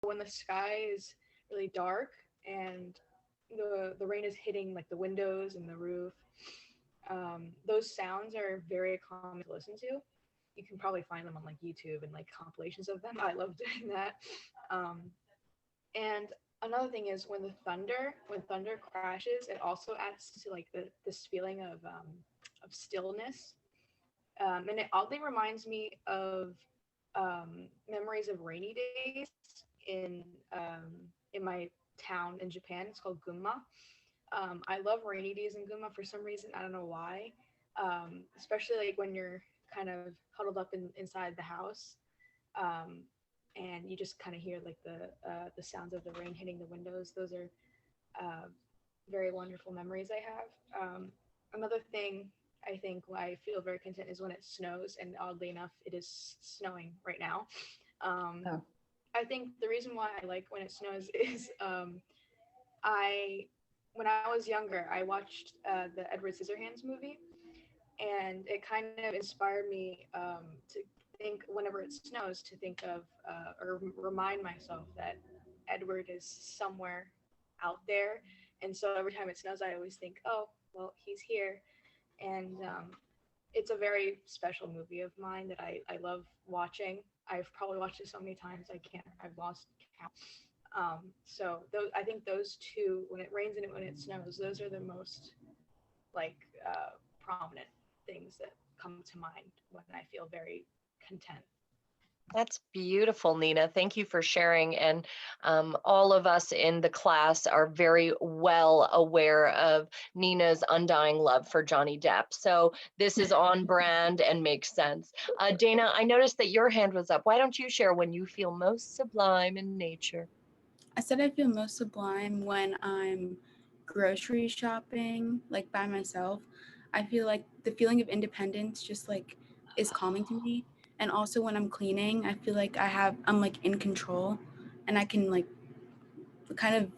when the sky is really dark and the rain is hitting like the windows and the roof, those sounds are very common to listen to. You can probably find them on like YouTube and like compilations of them. I love doing that. Um, and another thing is when thunder crashes, it also adds to like this feeling of stillness. And it oddly reminds me of memories of rainy days in my town in Japan. It's called Gunma. I love rainy days in Gunma for some reason. I don't know why. Especially like when you're kind of huddled up inside the house, um, and you just kind of hear like the sounds of the rain hitting the windows. Those are uh, very wonderful memories I have. Another thing I think why I feel very content is when it snows, and oddly enough, it is snowing right now. Um, Oh, I think the reason why I like when it snows is I when I was younger, I watched the Edward Scissorhands movie, and it kind of inspired me to think whenever it snows to think of or remind myself that Edward is somewhere out there, and so every time it snows, I always think, oh, well, he's here, and it's a very special movie of mine that I love watching. I've probably watched it so many times I've lost count. So I think those two, when it rains and when it snows, those are the most like prominent things that come to mind when I feel very content. That's beautiful, Nina. Thank you for sharing. And all of us in the class are very well aware of Nina's undying love for Johnny Depp. So this is on brand and makes sense. Dana, I noticed that your hand was up. Why don't you share when you feel most sublime in nature? I said I feel most sublime when I'm grocery shopping, like by myself. I feel like the feeling of independence just like is calming to me. And also when I'm cleaning, I feel like I'm like in control and I can like kind of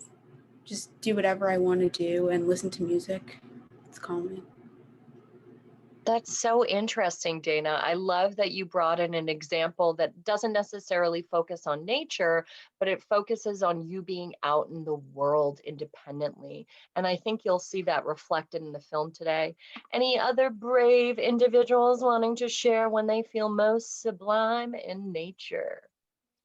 just do whatever I want to do and listen to music. It's calming. That's so interesting, Dana. I love that you brought in an example that doesn't necessarily focus on nature, but it focuses on you being out in the world independently. And I think you'll see that reflected in the film today. Any other brave individuals wanting to share when they feel most sublime in nature?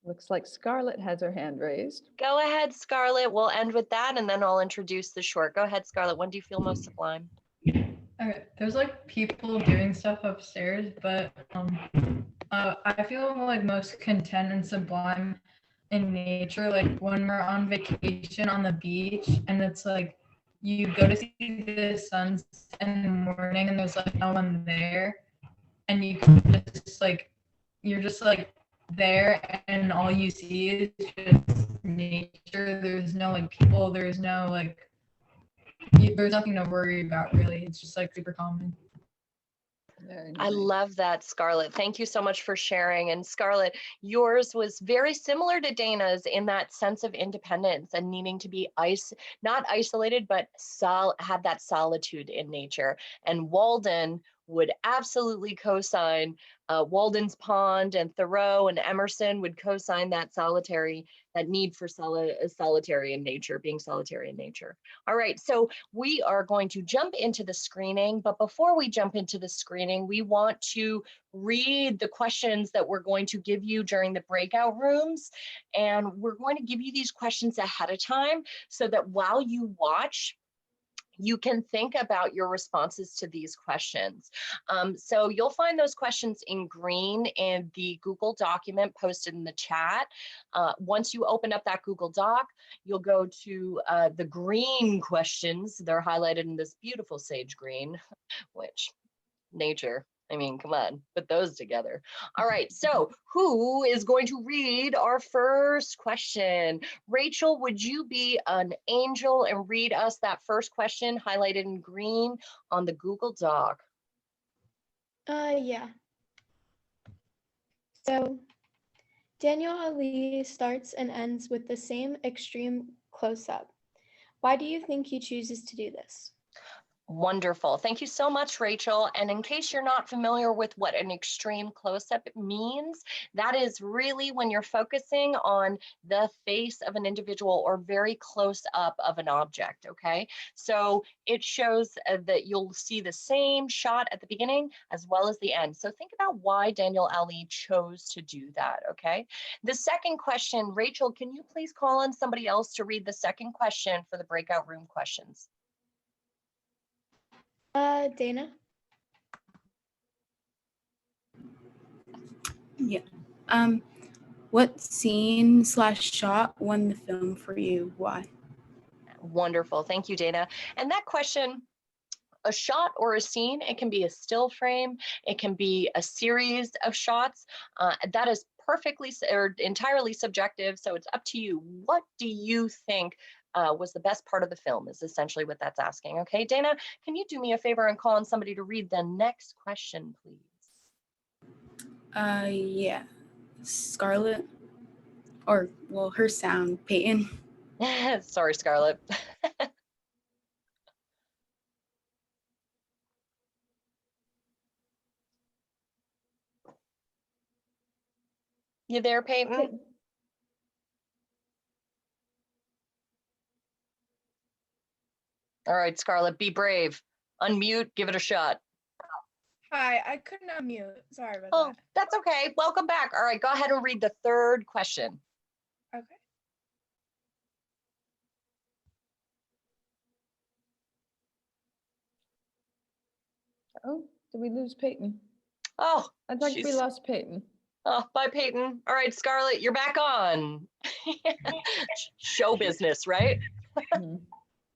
looks like Scarlett has her hand raised. Go ahead, Scarlett. We'll end with that and then I'll introduce the short. Go ahead, Scarlett. When do you feel most sublime? Okay, there's like people doing stuff upstairs, but I feel like most content and sublime in nature, like when we're on vacation on the beach, and it's like you go to see the sunset in the morning, and there's like no one there, and you can just like you're just like there, and all you see is just nature. There's no like people. There's no like there's nothing to worry about really. It's just like super common. Very I nice. love that, Scarlett. Thank you so much for sharing. And Scarlett, yours was very similar to Dana's in that sense of independence and needing to be not isolated, but have that solitude in nature. And Walden would absolutely co-sign Walden's Pond, and Thoreau and Emerson would co-sign that need for solitary in nature, being solitary in nature. All right, so we are going to jump into the screening, but before we jump into the screening, we want to read the questions that we're going to give you during the breakout rooms. And we're going to give you these questions ahead of time so that while you watch, you can think about your responses to these questions. So you'll find those questions in green in the Google document posted in the chat. Once you open up that Google Doc, you'll go to the green questions. They're highlighted in this beautiful sage green, which nature. I mean, come on, put those together. All right, so who is going to read our first question? Rachel, would you be an angel and read us that first question highlighted in green on the Google Doc? Yeah. So Daniel Ali starts and ends with the same extreme close-up. Why do you think he chooses to do this? Wonderful. Thank you so much, Rachel. And in case you're not familiar with what an extreme close-up means, that is really when you're focusing on the face of an individual or very close up of an object, okay? So it shows that you'll see the same shot at the beginning as well as the end. So think about why Daniel Ali chose to do that, okay? The second question, Rachel, can you please call on somebody else to read the second question for the breakout room questions? Dana. Yeah. What scene / shot won the film for you? Why? Wonderful. Thank you, Dana. And that question, a shot or a scene, it can be a still frame, it can be a series of shots. That is perfectly or entirely subjective. So it's up to you. What do you think was the best part of the film is essentially what that's asking. Okay, Dana, can you do me a favor and call on somebody to read the next question, please? Yeah. Scarlett, or well, her sound, Peyton. Sorry, Scarlett. You there, Peyton? All right, Scarlett, be brave. Unmute, give it a shot. Hi, I couldn't unmute. Sorry about Oh, that. that's okay. Welcome back. All right, go ahead and read the third question. Okay. Oh, did we lose Peyton? Oh, I think we she's- lost Peyton. Oh, bye, Peyton. All right, Scarlett, you're back on. Show business, right? Mhm.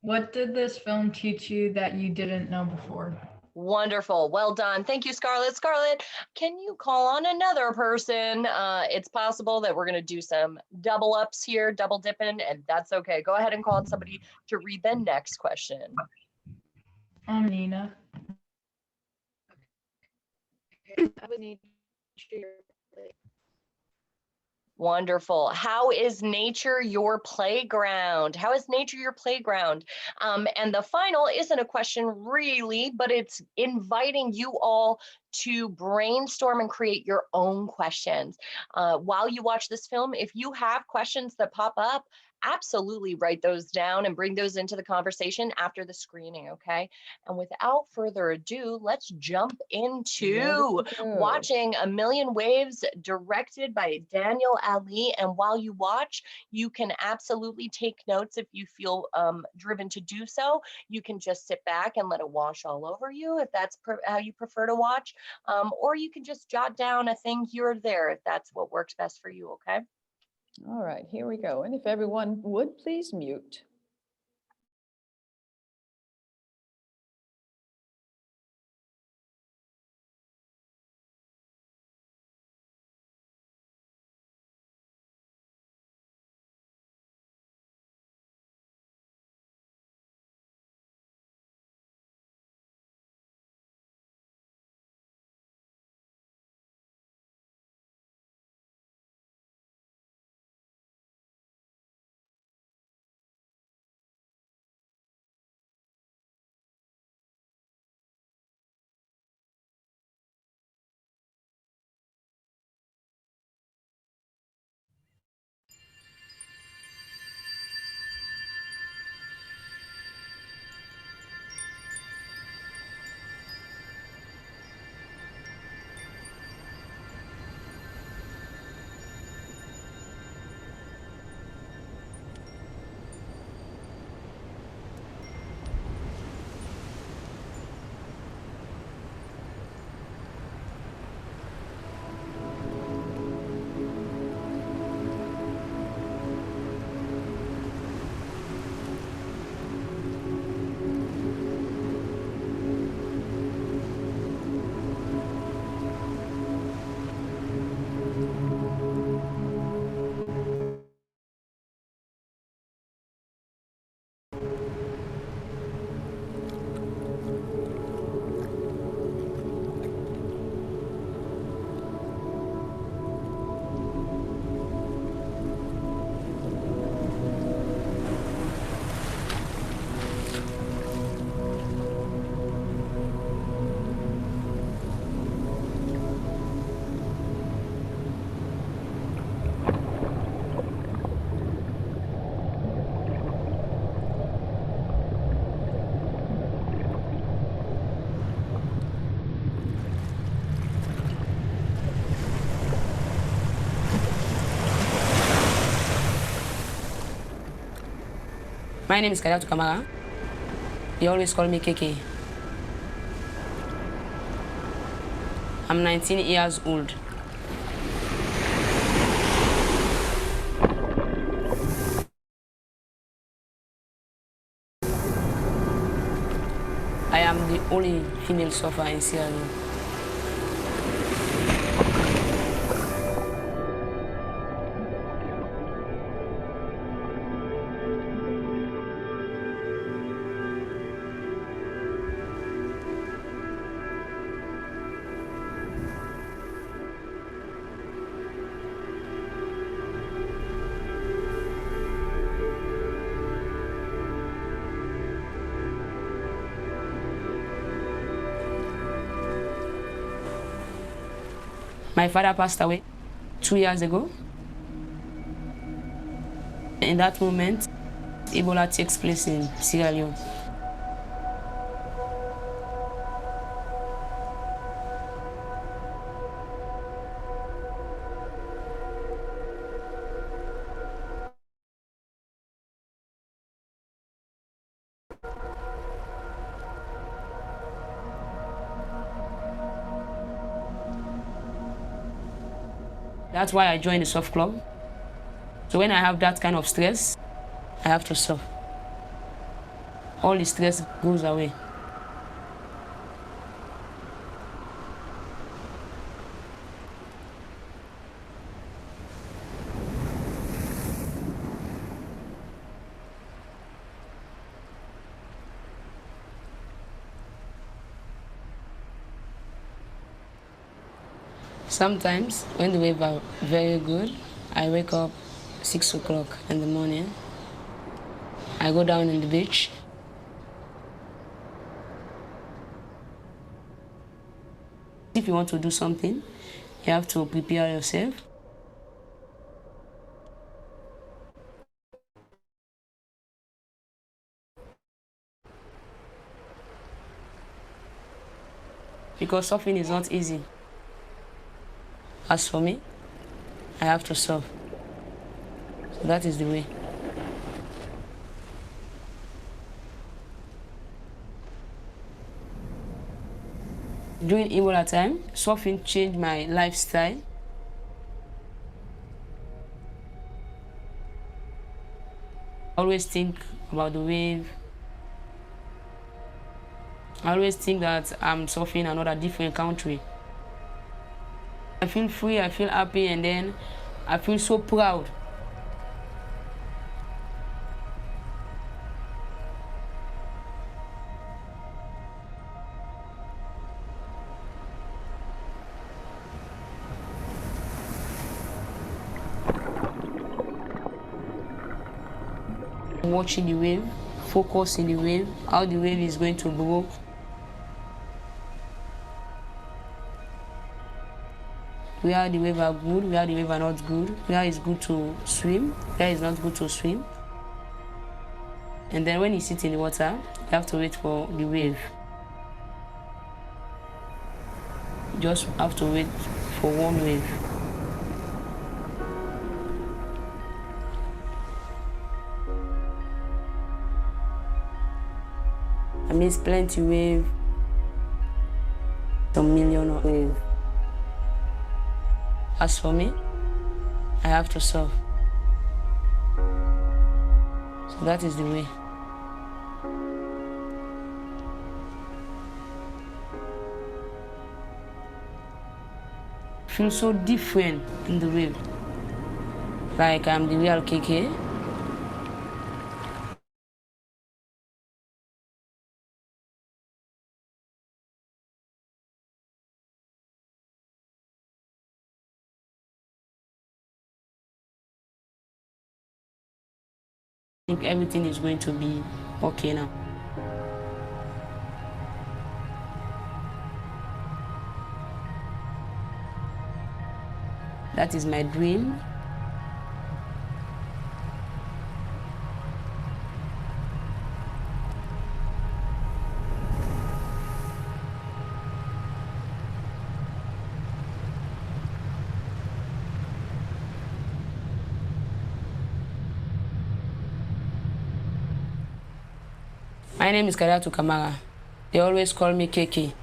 What did this film teach you that you didn't know before? Wonderful. Well done. Thank you, Scarlett. Scarlett, can you call on another person? It's possible that we're going to do some double ups here, double dipping, and that's okay. Go ahead and call on somebody to read the next question. Nina. I would need your play. Wonderful. How is nature your playground? How is nature your playground? And the final isn't a question really, but it's inviting you all to brainstorm and create your own questions. While you watch this film, if you have questions that pop up, absolutely write those down and bring those into the conversation after the screening, okay? And without further ado, let's jump into watching A Million Waves, directed by Daniel Ali. And while you watch, you can absolutely take notes if you feel driven to do so. You can just sit back and let it wash all over you if that's how you prefer to watch, or you can just jot down a thing here or there if that's what works best for you, okay? All right, here we go. And if everyone would please mute. My name is Kavanaugh. They always call me Katy. I'm 19 years old. I am the only female surfer in Sierra Leone. My father passed away 2 years ago. In that moment, Ebola takes place in Sierra Leone. That's why I joined the surf club. So when I have that kind of stress, I have to surf. All the stress goes away. Sometimes, when the waves are very good, I wake up 6 o'clock in the morning. I go down in the beach. If you want to do something, you have to prepare yourself. Because surfing is not easy. As for me, I have to surf. So that is the way. During Ebola time, surfing changed my lifestyle. I always think about the wave. I always think that I'm surfing another different country. I feel free, I feel happy, and then I feel so proud. Watching the wave, focus in the wave, how the wave is going to grow. Where the wave are good, where the wave are not good, where it's good to swim, where it's not good to swim. And then when you sit in the water, you have to wait for the wave. You just have to wait for one wave. I miss plenty wave, some million of wave. As for me, I have to surf. So that is the way. I feel so different in the wave. Like I'm the real KK. I think everything is going to be okay now. That is my dream. My name is Katy Kamara. They always call me Katy.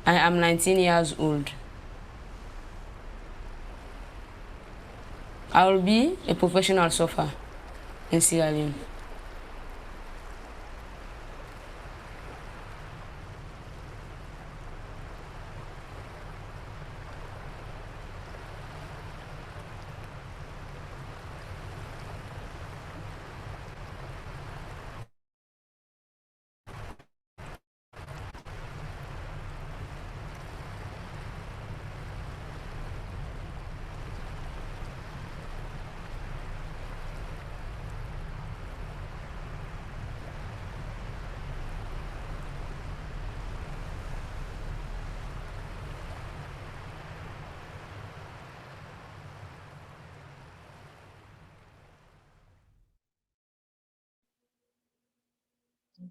I am 19 years old. I will be a professional surfer in Sierra Leone.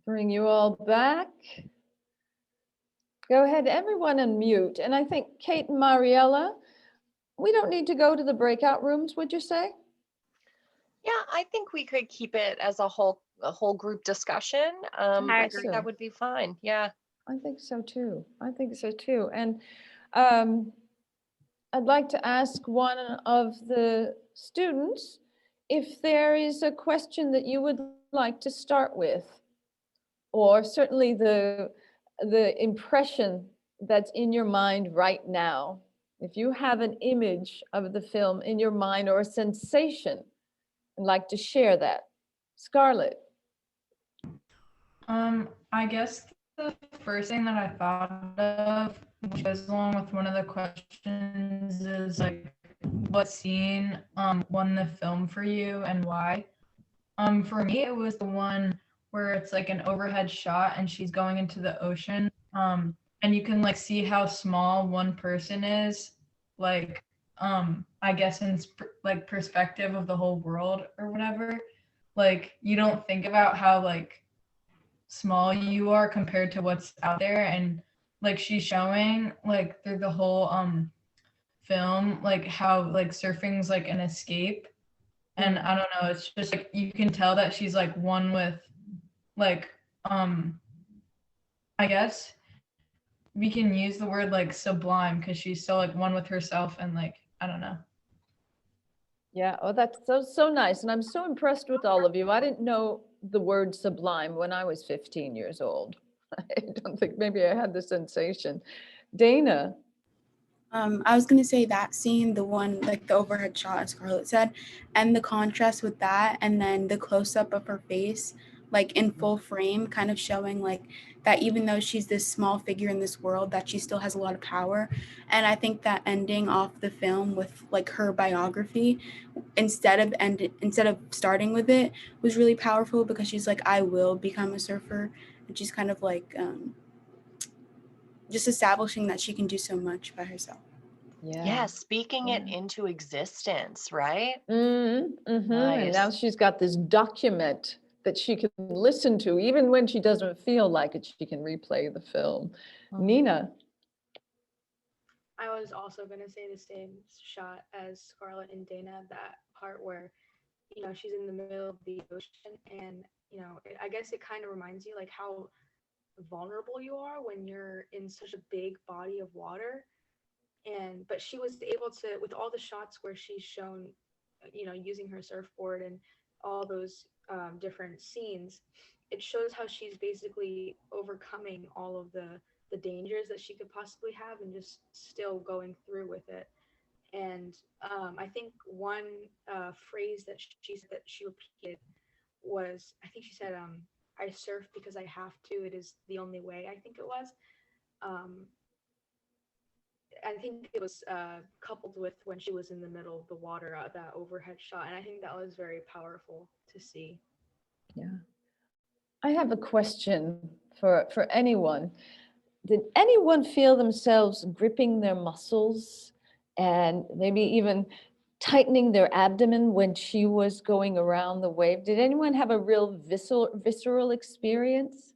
Bring you all back. Go ahead, everyone unmute. And I think Kate and Mariela, we don't need to go to the breakout rooms, would you say? Yeah, I think we could keep it as a whole group discussion. I think that would be fine. Yeah. I think so too. I think so too. And I'd like to ask one of the students if there is a question that you would like to start with, or certainly the impression that's in your mind right now. If you have an image of the film in your mind or a sensation, I'd like to share that. Scarlett. I guess the first thing that I thought of, which goes along with one of the questions, is like, what scene won the film for you and why? For me, it was the one where it's like an overhead shot and she's going into the ocean. And you can like see how small one person is, like I guess in like perspective of the whole world or whatever. Like you don't think about how like small you are compared to what's out there, and like she's showing like through the whole film like how like surfing's like an escape. And I don't know, it's just like you can tell that she's like one with like I guess we can use the word like sublime because she's so like one with herself and like I don't know. Yeah, oh, that's so nice. And I'm so impressed with all of you. I didn't know the word sublime when I was 15 years old. I don't think maybe I had the sensation. Dana. I was gonna say that scene, the one like the overhead shot, as Scarlett said, and the contrast with that, and then the close up of her face, like in full frame, kind of showing like that even though she's this small figure in this world, that she still has a lot of power. And I think that ending off the film with like her biography, instead of starting with it, was really powerful because she's like, I will become a surfer, and she's kind of like just establishing that she can do so much by herself. Yeah, speaking it into existence, right? And Nice. now she's got this document that she can listen to, even when she doesn't feel like it, she can replay the film. Nina. I was also going to say the same shot as Scarlett and Dana, that part where, you know, she's in the middle of the ocean and, you know, I guess it kind of reminds you like how vulnerable you are when you're in such a big body of water. And but she was able to, with all the shots where she's shown, you know, using her surfboard and all those different scenes, it shows how she's basically overcoming all of the dangers that she could possibly have and just still going through with it. And I think one phrase that she repeated was, I think she said, I surf because I have to, it is the only way, I think it was. I think it was coupled with when she was in the middle of the water, that overhead shot. And I think that was very powerful to see. Yeah. I have a question for anyone. Did anyone feel themselves gripping their muscles and maybe even tightening their abdomen when she was going around the wave? Did anyone have a real visceral experience?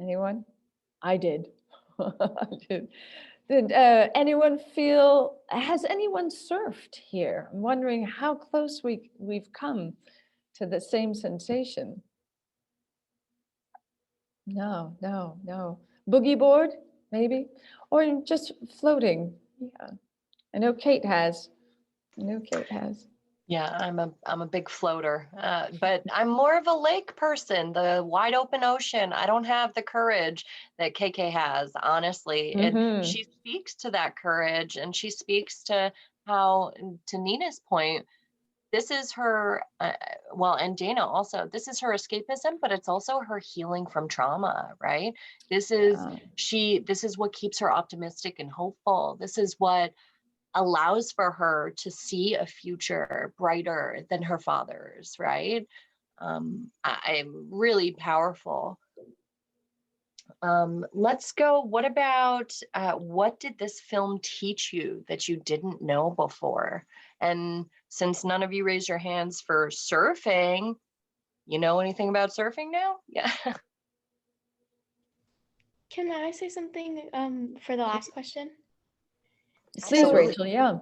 Anyone? I did. I did. Did anyone feel, has anyone surfed here? I'm wondering how close we've come to the same sensation. No, no, no. Boogie board, maybe, or just floating. Yeah, I know Kate has. I know Kate has. Yeah, I'm a big floater, but I'm more of a lake person, the wide open ocean. I don't have the courage that KK has, honestly. And Mhm. she speaks to that courage, and she speaks to how, to Nina's point, this is her, well, and Dana also, this is her escapism, but it's also her healing from trauma, right? This is this is what keeps her optimistic and hopeful. This is what allows for her to see a future brighter than her father's, right? I'm really powerful. Let's go. What about what did this film teach you that you didn't know before? And since none of you raised your hands for surfing, you know anything about surfing now? Yeah. Can I say something for the last question? Please, So Rachel. Yeah.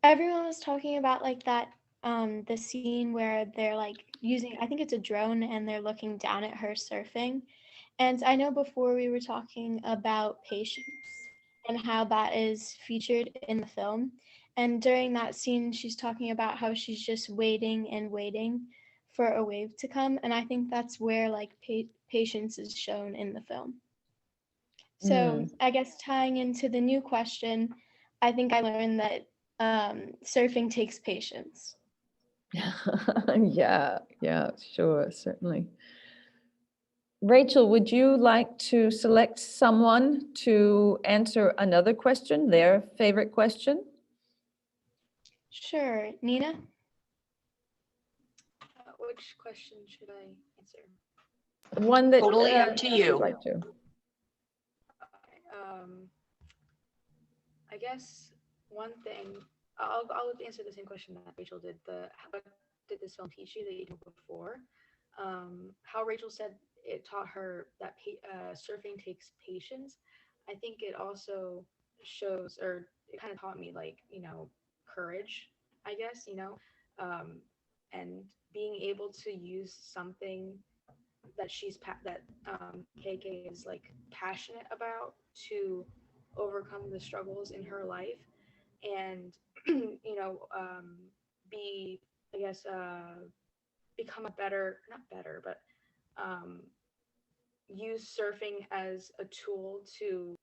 everyone was talking about like that the scene where they're like using, I think it's a drone, and they're looking down at her surfing. And I know before we were talking about patience and how that is featured in the film. And during that scene, she's talking about how she's just waiting and waiting for a wave to come. And I think that's where like patience is shown in the film. So I guess tying into the new question, I think I learned that surfing takes patience. Yeah, yeah, sure, certainly. Rachel, would you like to select someone to answer another question, their favorite question? Sure. Nina? Which question should I answer? One that Totally up to you. you'd like to. I guess one thing, I'll answer the same question that Rachel did. What did this film teach you that you didn't before? How Rachel said it taught her that surfing takes patience. I think it also shows, or it kind of taught me, like, courage, I guess, and being able to use something that KK is like passionate about to overcome the struggles in her life, and be, I guess, become a better, not better, but use surfing as a tool to.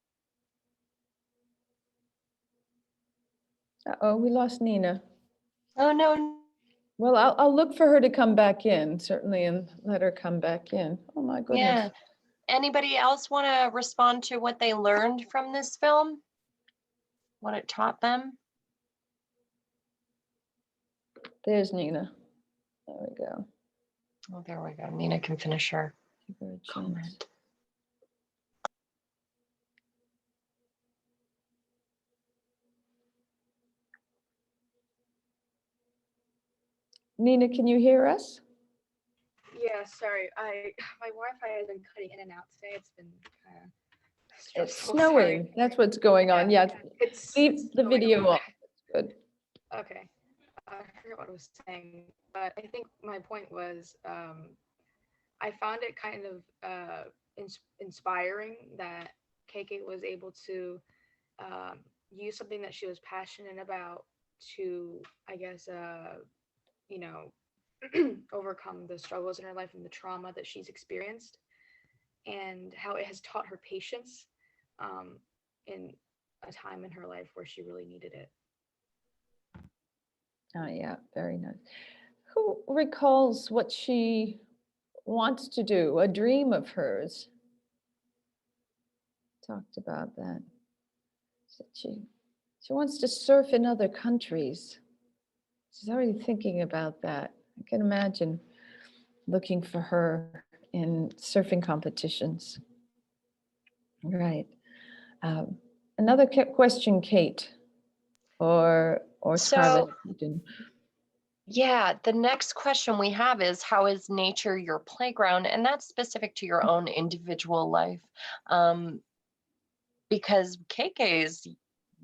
Uh-oh, we lost Nina. Oh, no. Well, I'll look for her to come back in, certainly, and let her come back in. Oh my goodness. Yeah. Anybody else want to respond to what they learned from this film? What it taught them? There's Nina. There we go. Oh, there we go. Nina can finish her Give her a chance. comment. Nina, can you hear us? Yeah, sorry. My Wi-Fi has been cutting in and out today. It's been kind of It's stressful. snowing. Sorry. That's what's going on. Yeah. Leave the going video on. off. That's good. Okay. I forget what I was saying, but I think my point was I found it kind of inspiring that KK was able to use something that she was passionate about to, I guess, overcome the struggles in her life and the trauma that she's experienced, and how it has taught her patience in a time in her life where she really needed it. Oh, yeah, very nice. Who recalls what she wants to do, a dream of hers? Talked about that. Said she wants to surf in other countries. She's already thinking about that. I can imagine looking for her in surfing competitions. Right. Another question, Kate, or Scarlett. Yeah, the next question we have is, how is nature your playground? And that's specific to your own individual life. Because KK's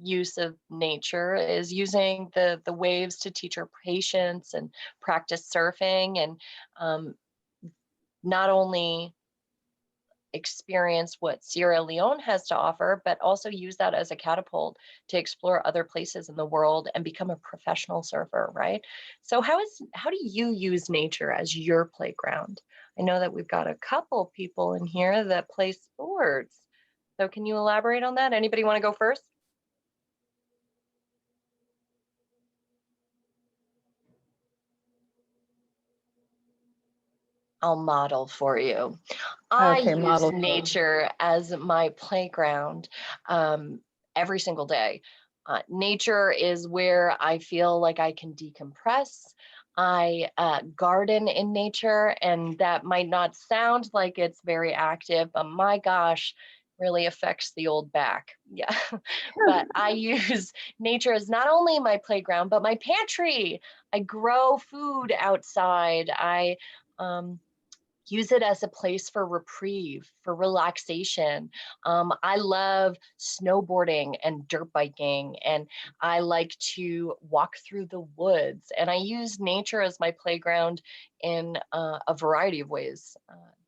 use of nature is using the waves to teach her patience and practice surfing, and not only experience what Sierra Leone has to offer, but also use that as a catapult to explore other places in the world and become a professional surfer, right? So how do you use nature as your playground? I know that we've got a couple people in here that play sports. So can you elaborate on that? Anybody want to go first? I'll model for you. I Okay, use model. nature as my playground every single day. Nature is where I feel like I can decompress. I garden in nature, and that might not sound like it's very active, but my gosh, really affects the old back. Yeah. But I use nature as not only my playground, but my pantry. I grow food outside. I use it as a place for reprieve, for relaxation. I love snowboarding and dirt biking, and I like to walk through the woods. And I use nature as my playground in a variety of ways.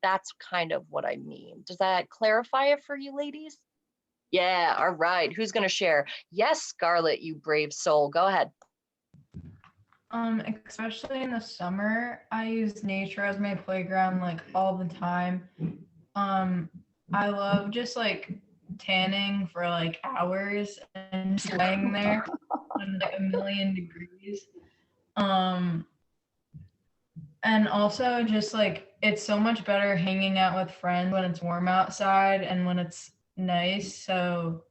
That's kind of what I mean. Does that clarify it for you, ladies? Yeah, all right. Who's going to share? Yes, Scarlett, you brave soul. Go ahead. Especially in the summer, I use nature as my playground like all the time. I love just like tanning for like hours and just laying there on like a million degrees. And also just like it's so much better hanging out with friends when it's warm outside and when it's nice. So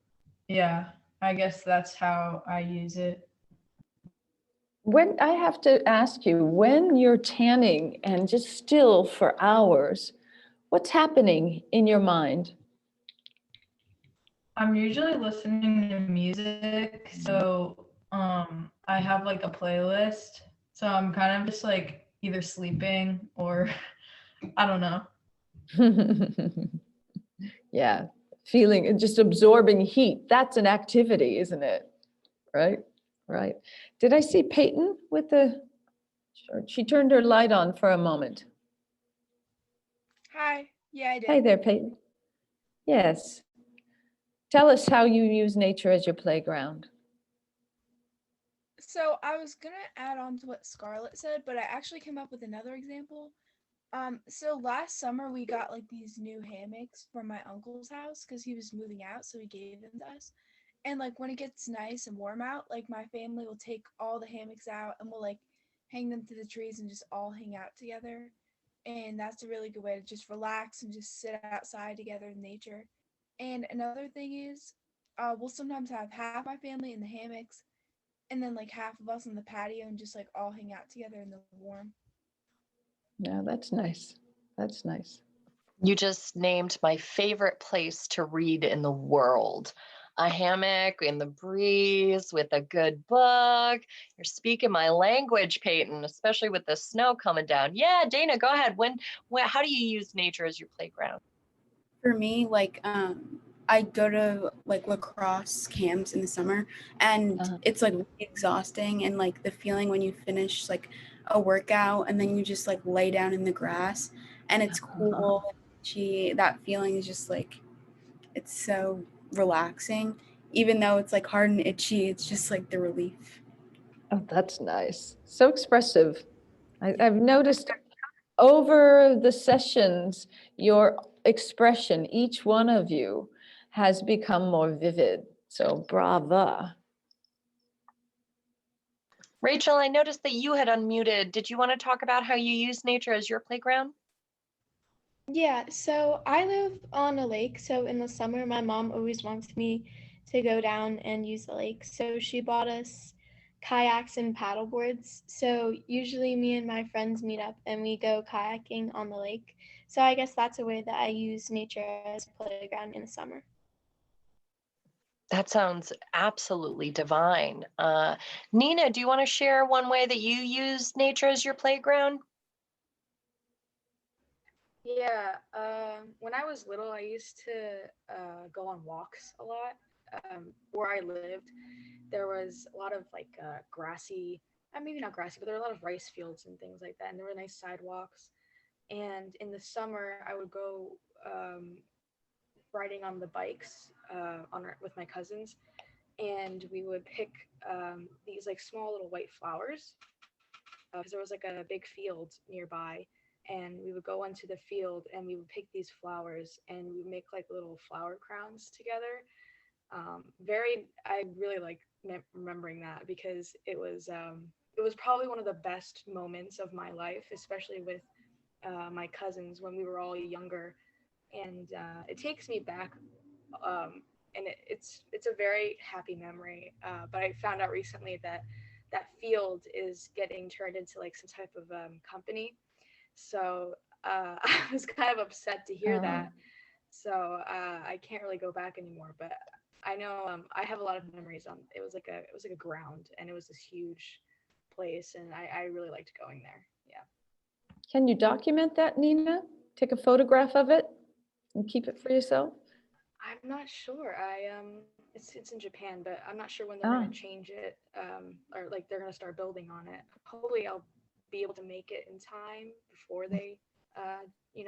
yeah, I guess that's how I use it. When I have to ask you, when you're tanning and just still for hours, what's happening in your mind? I'm usually listening to music, so I have like a playlist. So I'm kind of just like either sleeping or I don't know. Yeah, feeling and just absorbing heat. That's an activity, isn't it? Right, right. Did I see Peyton with the, sure, she turned her light on for a moment. Hi. Yeah, I did. Hey there, Peyton. Yes. Tell us how you use nature as your playground. So I was gonna add on to what Scarlett said, but I actually came up with another example. So last summer we got like these new hammocks from my uncle's house because he was moving out, so he gave them to us. And like when it gets nice and warm out, like my family will take all the hammocks out and we'll like hang them to the trees and just all hang out together. And that's a really good way to just relax and just sit outside together in nature. And another thing is, we'll sometimes have half my family in the hammocks and then like half of us on the patio and just like all hang out together in the warm. Yeah, that's nice. That's nice. You just named my favorite place to read in the world. A hammock in the breeze with a good book. You're speaking my language, Peyton, especially with the snow coming down. Yeah, Dana, go ahead. How do you use nature as your playground? For me, like I go to like lacrosse camps in the summer, and it's like really exhausting, and like the feeling when you finish like a workout and then you just like lay down in the grass and it's cool. That feeling is just like, it's so relaxing. Even though it's like hard and itchy, it's just like the relief. Oh, that's nice. So expressive. I've noticed over the sessions, your expression, each one of you, has become more vivid. So brava. Rachel, I noticed that you had unmuted. Did you want to talk about how you use nature as your playground? Yeah, so I live on a lake. So in the summer, my mom always wants me to go down and use the lake. So she bought us kayaks and paddle boards. So usually me and my friends meet up and we go kayaking on the lake. So I guess that's a way that I use nature as a playground in the summer. That sounds absolutely divine. Nina, do you want to share one way that you use nature as your playground? Yeah, when I was little, I used to go on walks a lot. Where I lived, there was a lot of like grassy, maybe not grassy, but there were a lot of rice fields and things like that, and there were nice sidewalks. And in the summer, I would go riding on the bikes with my cousins, and we would pick these like small little white flowers because there was like a big field nearby, and we would go into the field and we would pick these flowers and we would make like little flower crowns together. I really like remembering that because it was probably one of the best moments of my life, especially with my cousins when we were all younger, and it takes me back, and it's a very happy memory. But I found out recently that that field is getting turned into like some type of company, so I was kind of upset to hear that. So I can't really go back anymore, but I know I have a lot of memories on. It was like a ground, and it was this huge place, and I really liked going there. Yeah. Can you document that, Nina? Take a photograph of it and keep it for yourself? I'm not sure. It's in Japan, but I'm not sure when they're gonna change it, or like they're gonna start building on it. Hopefully, I'll be able to make it in time before they,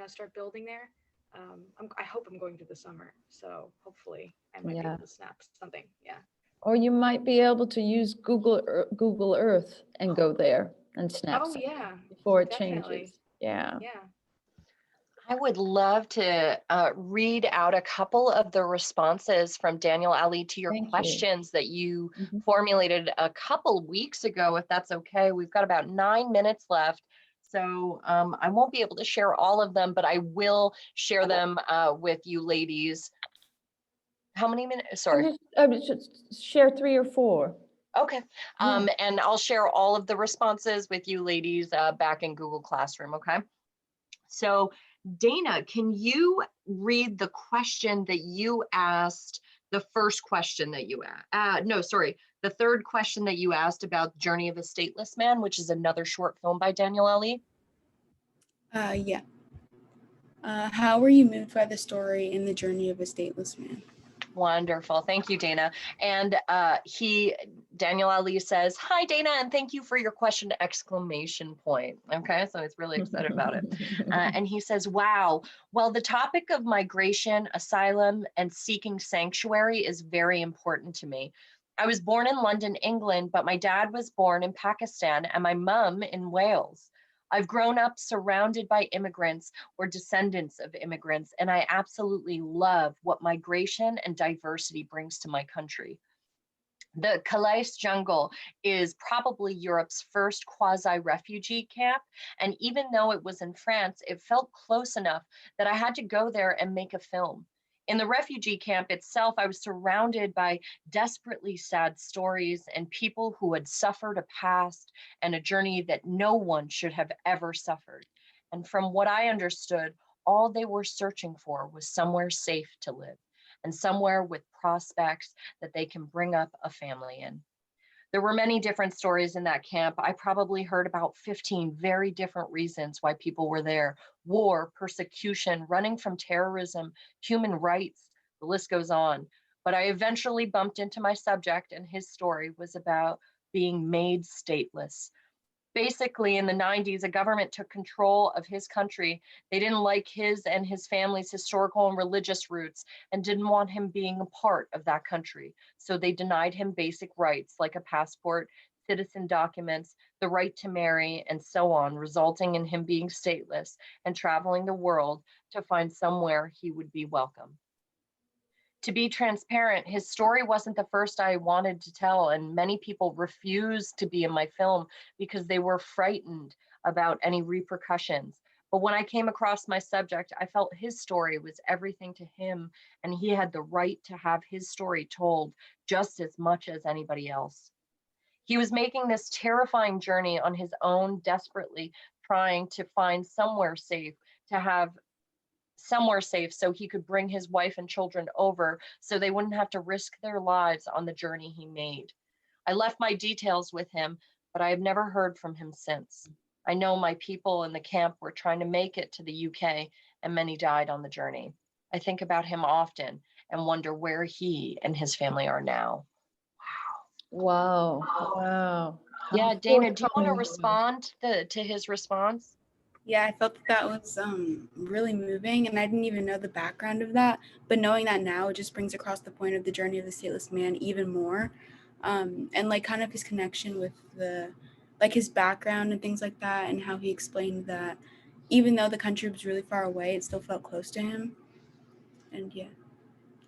start building there. I hope I'm going to the summer, so hopefully I might be able to snap something. Yeah. Or you might be able to use Google Earth and go there and snap something before it changes. Yeah. Yeah. I would love to read out a couple of the responses from Daniel Ali to your questions that you formulated a couple weeks ago, if that's okay. We've got about 9 minutes left. So I won't be able to share all of them, but I will share them with you ladies. How many minutes? Sorry. Just share 3 or 4. Okay. And I'll share all of the responses with you ladies back in Google Classroom. Okay. So Dana, can you read the question that you asked, the first question that you asked? The third question that you asked about Journey of a Stateless Man, which is another short film by Daniel Ali? Yeah. How were you moved by the story in The Journey of a Stateless Man? Wonderful. Thank you, Dana. And Daniel Ali says, "Hi, Dana, and thank you for your question, exclamation point." Okay, so he's really excited about it. And he says, "Wow, well, the topic of migration, asylum, and seeking sanctuary is very important to me. I was born in London, England, but my dad was born in Pakistan and my mom in Wales. I've grown up surrounded by immigrants or descendants of immigrants, and I absolutely love what migration and diversity brings to my country. The Calais jungle is probably Europe's first quasi-refugee camp, and even though it was in France, it felt close enough that I had to go there and make a film. In the refugee camp itself, I was surrounded by desperately sad stories and people who had suffered a past and a journey that no one should have ever suffered. And from what I understood, all they were searching for was somewhere safe to live and somewhere with prospects that they can bring up a family in. There were many different stories in that camp. I probably heard about 15 very different reasons why people were there: war, persecution, running from terrorism, human rights, the list goes on. But I eventually bumped into my subject, and his story was about being made stateless. Basically, in the 90s, a government took control of his country. They didn't like his and his family's historical and religious roots and didn't want him being a part of that country. So they denied him basic rights like a passport, citizen documents, the right to marry, and so on, resulting in him being stateless and traveling the world to find somewhere he would be welcome. To be transparent, his story wasn't the first I wanted to tell, and many people refused to be in my film because they were frightened about any repercussions. But when I came across my subject, I felt his story was everything to him, and he had the right to have his story told just as much as anybody else. He was making this terrifying journey on his own, desperately trying to find somewhere safe, so he could bring his wife and children over so they wouldn't have to risk their lives on the journey he made. I left my details with him, but I have never heard from him since. I know my people in the camp were trying to make it to the UK, and many died on the journey. I think about him often and wonder where he and his family are now." Wow. Yeah, Dana, do you want to respond to his response? Yeah, I felt that was really moving, and I didn't even know the background of that. But knowing that now, it just brings across the point of the journey of the stateless man even more, and like kind of his connection with the, like his background and things like that, and how he explained that even though the country was really far away, it still felt close to him. And yeah,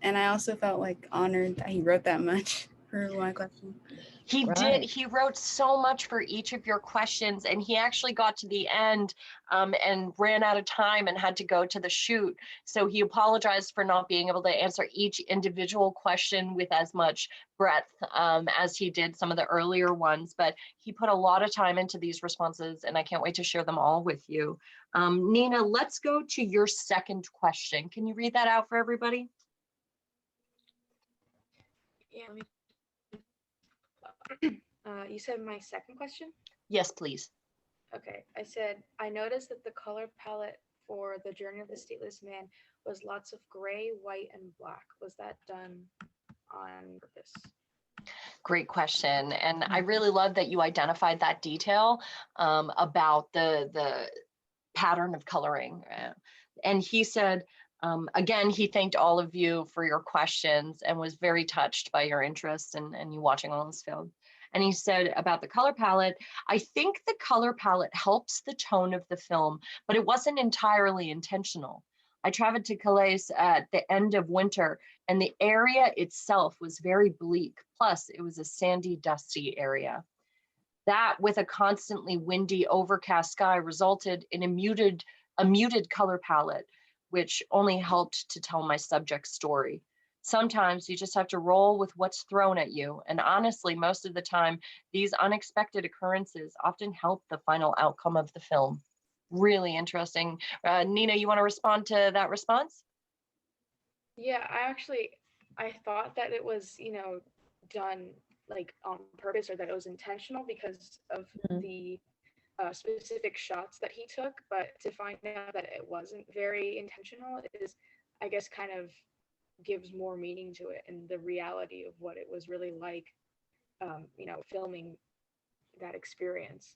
and I also felt like honored that he wrote that much for my question. He did. Right. He wrote so much for each of your questions, and he actually got to the end and ran out of time and had to go to the shoot. So he apologized for not being able to answer each individual question with as much breadth as he did some of the earlier ones. But he put a lot of time into these responses, and I can't wait to share them all with you. Nina, let's go to your second question. Can you read that out for everybody? Yeah, let me you said my second question? Yes, please. Okay, I said, I noticed that the color palette for the Journey of the Stateless Man was lots of gray, white, and black. Was that done on purpose? Great question. And I really love that you identified that detail about the pattern of coloring. And he said, again, he thanked all of you for your questions and was very touched by your interest and you watching all this film. And he said about the color palette, I think the color palette helps the tone of the film, but it wasn't entirely intentional. I traveled to Calais at the end of winter, and the area itself was very bleak. Plus, it was a sandy, dusty area. That, with a constantly windy, overcast sky, resulted in a muted color palette, which only helped to tell my subject's story. Sometimes you just have to roll with what's thrown at you. And honestly, most of the time, these unexpected occurrences often help the final outcome of the film. Really interesting. Nina, you want to respond to that response? Yeah, I thought that it was, done like on purpose or that it was intentional because of Mhm. the specific shots that he took. But to find out that it wasn't very intentional is, I guess, kind of gives more meaning to it and the reality of what it was really like, filming that experience.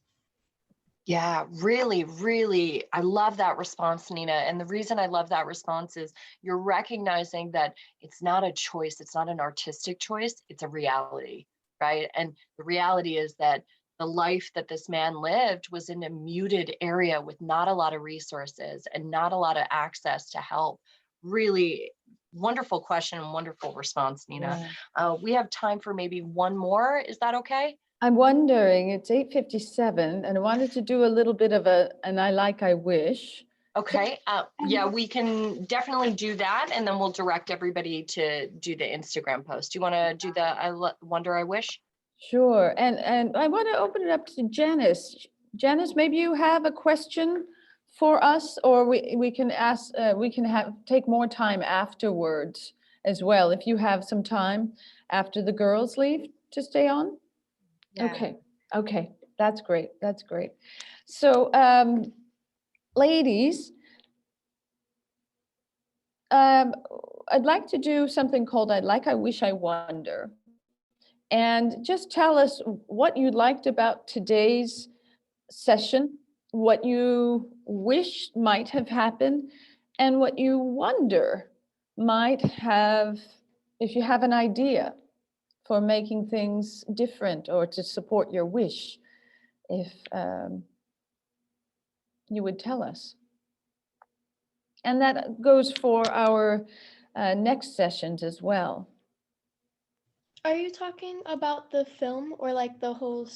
Yeah, really, really, I love that response, Nina. And the reason I love that response is you're recognizing that it's not a choice, it's not an artistic choice, it's a reality, right? And the reality is that the life that this man lived was in a muted area with not a lot of resources and not a lot of access to help. Really wonderful question and wonderful response, Nina. Yeah. We have time for maybe one more. Is that okay? I'm wondering, it's 8:57, and I wanted to do a little bit of an I wish. Okay, yeah, we can definitely do that, and then we'll direct everybody to do the Instagram post. Do you want to do the wonder I wish? Sure, and I want to open it up to Janice. Janice, maybe you have a question for us, or we can ask, we can take more time afterwards as well, if you have some time after the girls leave to stay on. Yeah. Okay, that's great, that's great. So, ladies, I'd like to do something called I Wish, I Wonder. And just tell us what you liked about today's session, what you wish might have happened, and what you wonder might have, if you have an idea for making things different or to support your wish, if you would tell us. And that goes for our next sessions as well. Are you talking about the film or like the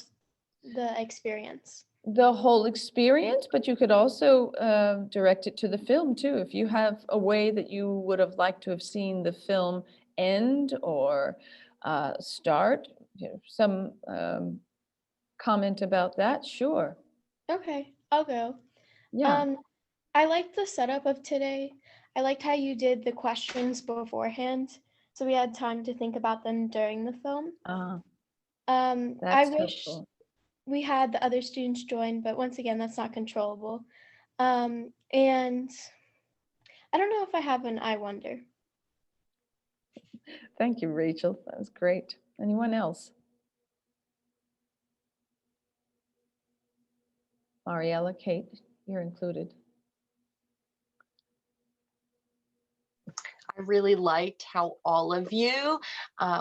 experience? The whole experience, but you could also direct it to the film too. If you have a way that you would have liked to have seen the film end or start, some comment about that, sure. Okay, I'll go. Yeah. I liked the setup of today. I liked how you did the questions beforehand, so we had time to think about them during the film. I That's wish helpful. we had the other students join, but once again, that's not controllable. And I don't know if I have an I wonder. Thank you, Rachel. That was great. Anyone else? Mariela, Kate? you're included. I really liked how all of you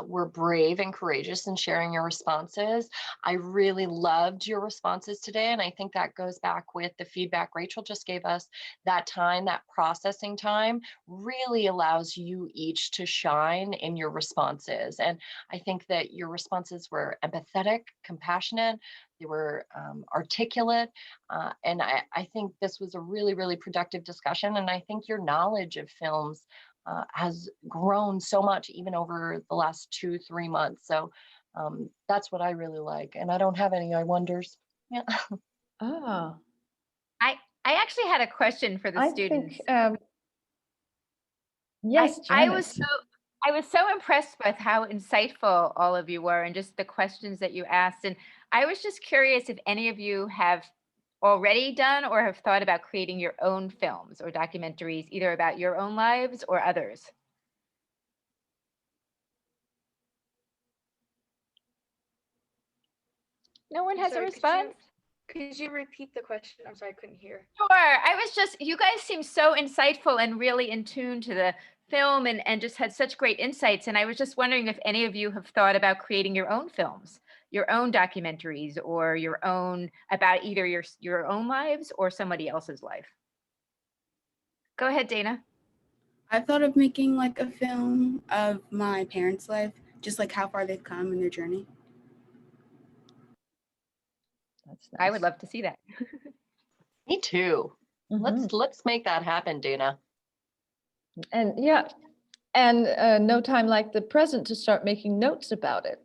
were brave and courageous in sharing your responses. I really loved your responses today. And I think that goes back with the feedback Rachel just gave us. That time, that processing time really allows you each to shine in your responses. And I think that your responses were empathetic, compassionate, they were articulate. And I think this was a really, really productive discussion. And I think your knowledge of films has grown so much even over the last 2-3 months. So that's what I really like. And I don't have any I wonders. Yeah. Ah, I actually had a question for the I students. think, yes, I Janet. was so impressed with how insightful all of you were and just the questions that you asked. And I was just curious if any of you have already done or have thought about creating your own films or documentaries, either about your own lives or others. No one has a Sorry, response? Could you repeat the question? I'm sorry, I couldn't hear. Sure. I was just, you guys seem so insightful and really in tune to the film and just had such great insights. And I was just wondering if any of you have thought about creating your own films, your own documentaries, or your own, about either your own lives or somebody else's life. Go ahead, Dana. I've thought of making like a film of my parents' life, just like how far they've come in their journey. That's I would nice. love to see that. Me too. Mhm. Let's make that happen, Dana. And yeah, and no time like the present to start making notes about it.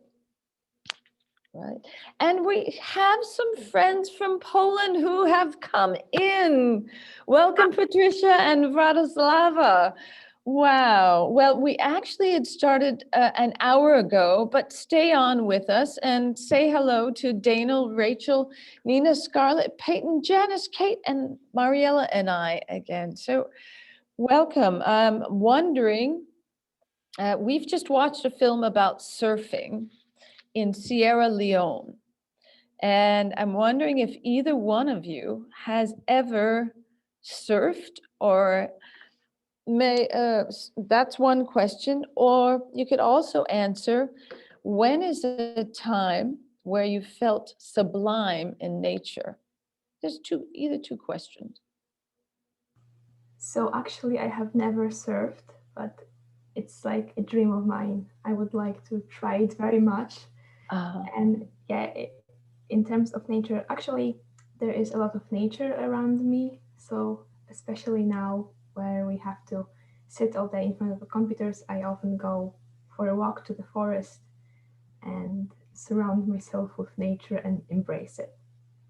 Right. And we have some friends from Poland who have come in. Welcome, Patricia and Radoslava. Wow. Well, we actually had started an hour ago, but stay on with us and say hello to Dana, Rachel, Nina, Scarlett, Peyton, Janice, Kate, and Mariela and I again. So welcome. I'm wondering, we've just watched a film about surfing in Sierra Leone. And I'm wondering if either one of you has ever surfed, or that's one question. Or you could also answer, when is a time where you felt sublime in nature? There's either two questions. So actually, I have never surfed, but it's like a dream of mine. I would like to try it very much. And yeah, in terms of nature, actually, there is a lot of nature around me. So especially now where we have to sit all day in front of the computers, I often go for a walk to the forest and surround myself with nature and embrace it,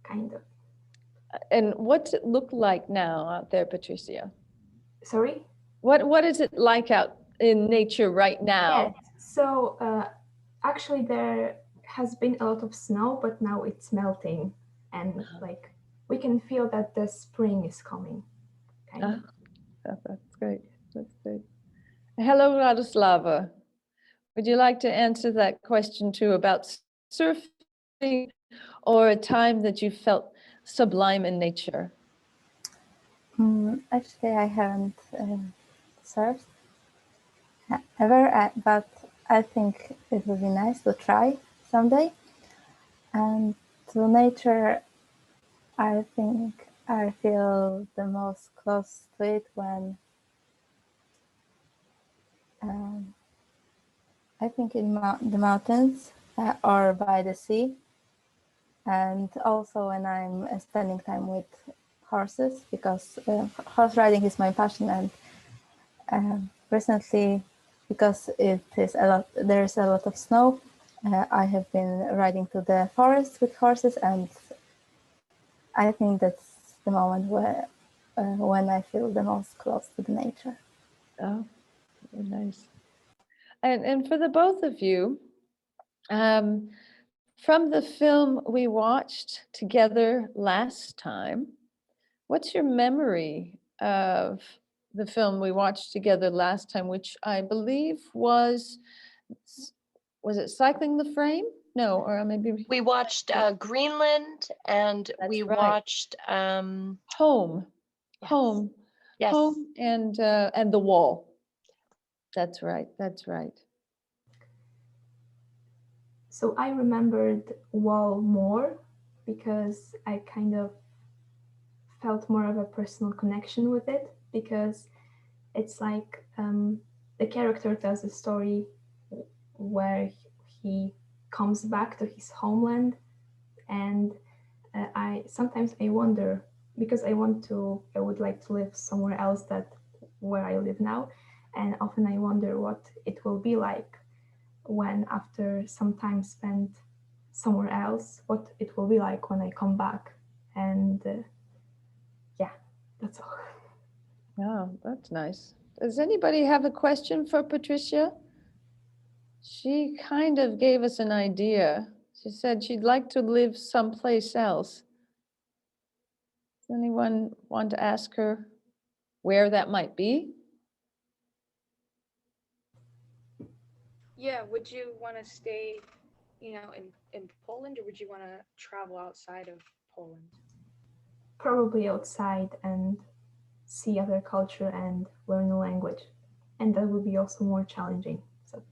kind of. And what's it look like now out there, Patricia? Sorry? What is it like out in nature right now? Yes. So actually there has been a lot of snow, but now it's melting, and like we can feel that the spring is coming. Kind of. That's great. That's great. Hello, Radoslava. Would you like to answer that question too about surfing or a time that you felt sublime in nature? Actually, I haven't surfed ever, but I think it would be nice to try someday. And to nature, I think I feel the most close to it when I think in the mountains or by the sea, and also when I'm spending time with horses, because horse riding is my passion. And recently, because there's a lot of snow, I have been riding to the forest with horses, and I think that's the moment where when I feel the most close to the nature. Oh, very nice. And for the both of you, from the film we watched together last time, what's your memory of the film we watched together last time, which I believe was it Cycling the Frame? No, or maybe We watched Greenland, and we right. watched Home. Yes. Home. Yes. Home and The Wall. That's right. That's right. So I remembered Wall more because I kind of felt more of a personal connection with it, because it's like the character tells a story where he comes back to his homeland, and I sometimes wonder, because I would like to live somewhere else that where I live now, and often I wonder what it will be like when, after some time spent somewhere else, what it will be like when I come back. And yeah, that's all. Oh, that's nice. Does anybody have a question for Patricia? She kind of gave us an idea. She said she'd like to live someplace else. Does anyone want to ask her where that might be? Yeah, would you want to stay, in Poland, or would you want to travel outside of Poland? Probably outside and see other culture and learn the language. And that would be also more challenging. So.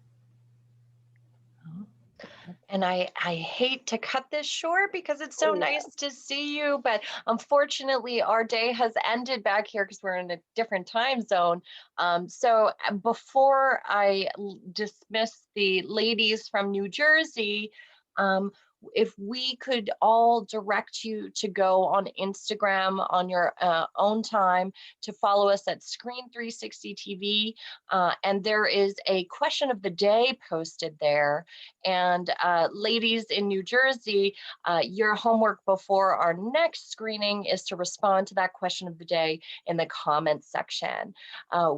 And I hate to cut this short because it's so nice to see you, but unfortunately our day has ended back here because we're in a different time zone. So before I dismiss the ladies from New Jersey, if we could all direct you to go on Instagram on your own time to follow us at Screen 360 TV. And there is a question of the day posted there. And ladies in New Jersey, your homework before our next screening is to respond to that question of the day in the comments section.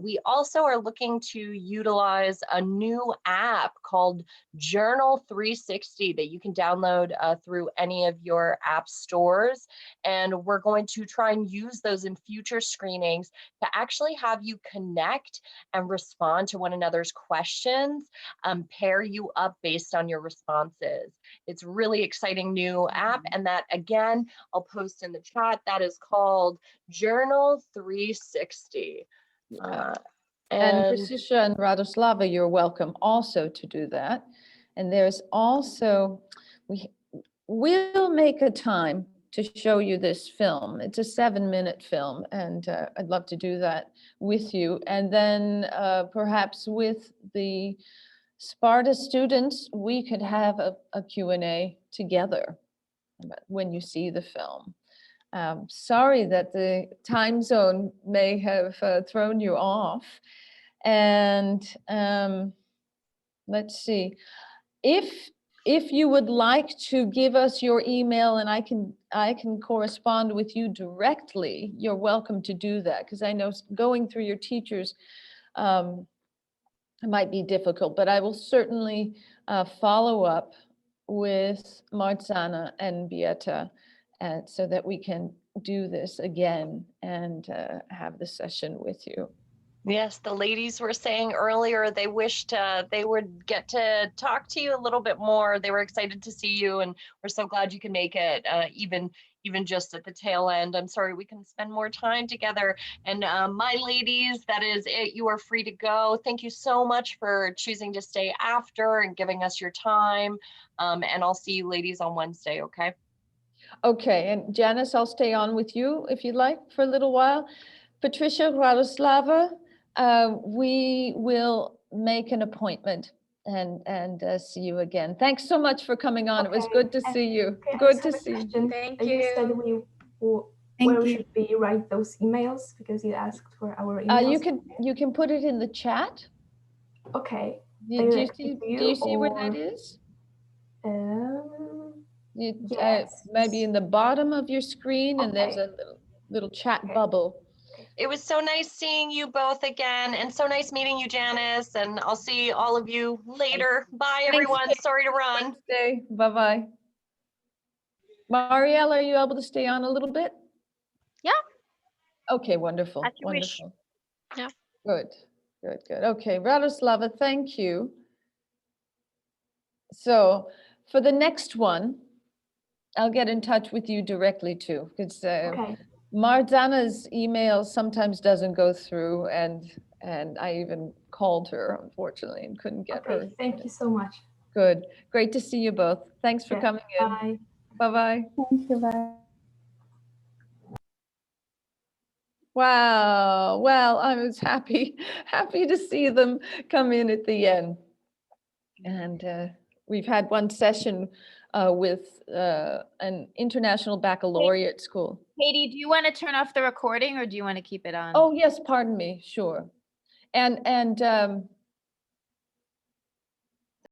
We also are looking to utilize a new app called Journal 360 that you can download through any of your app stores. And we're going to try and use those in future screenings to actually have you connect and respond to one another's questions, pair you up based on your responses. It's a really exciting new app, and that, again, I'll post in the chat. That is called Journal 360. And Patricia and Radoslava, you're welcome also to do that. And there's also, we'll make a time to show you this film. It's a 7-minute film, and I'd love to do that with you. And then perhaps with the Sparta students, we could have a Q&A together when you see the film. Sorry that the time zone may have thrown you off. And let's see, if you would like to give us your email and I can correspond with you directly, you're welcome to do that, because I know going through your teachers might be difficult, but I will certainly follow up with Marzana and Beata so that we can do this again and have the session with you. Yes, the ladies were saying earlier they wished they would get to talk to you a little bit more. They were excited to see you, and we're so glad you can make it, even just at the tail end. I'm sorry we can spend more time together. And my ladies, that is it. You are free to go. Thank you so much for choosing to stay after and giving us your time. And I'll see you ladies on Wednesday, okay? Okay, and Janice, I'll stay on with you if you'd like for a little while. Patricia, Radoslava, we will make an appointment and see you again. Thanks so much for coming on. Okay. It was good to see you. Good to see you. Thank you. You said where should we write those emails, because you asked for our emails. You can put it in the chat. Okay. Do you see where that is? Yes. Maybe in the bottom of your screen, and there's a little chat bubble. It was so nice seeing you both again, and so nice meeting you, Janice, and I'll see all of you later. Bye, everyone. Sorry to run. Bye-bye. Mariela, are you able to stay on a little bit? Yeah. Okay, wonderful. As you wonderful. Wish. Yeah. Good. Okay, Radoslava, thank you. So for the next one, I'll get in touch with you directly too, because Okay. Mardana's email sometimes doesn't go through, and I even called her, unfortunately, and couldn't get her. Okay. Thank you so much. Good. Great to see you both. Thanks for Yes, coming in. bye. Bye-bye. Thank you. Bye. Wow. Well, I was happy to see them come in at the end. And we've had one session with an international baccalaureate school. Katie, do you want to turn off the recording or do you want to keep it on? Oh, yes, pardon me. Sure. And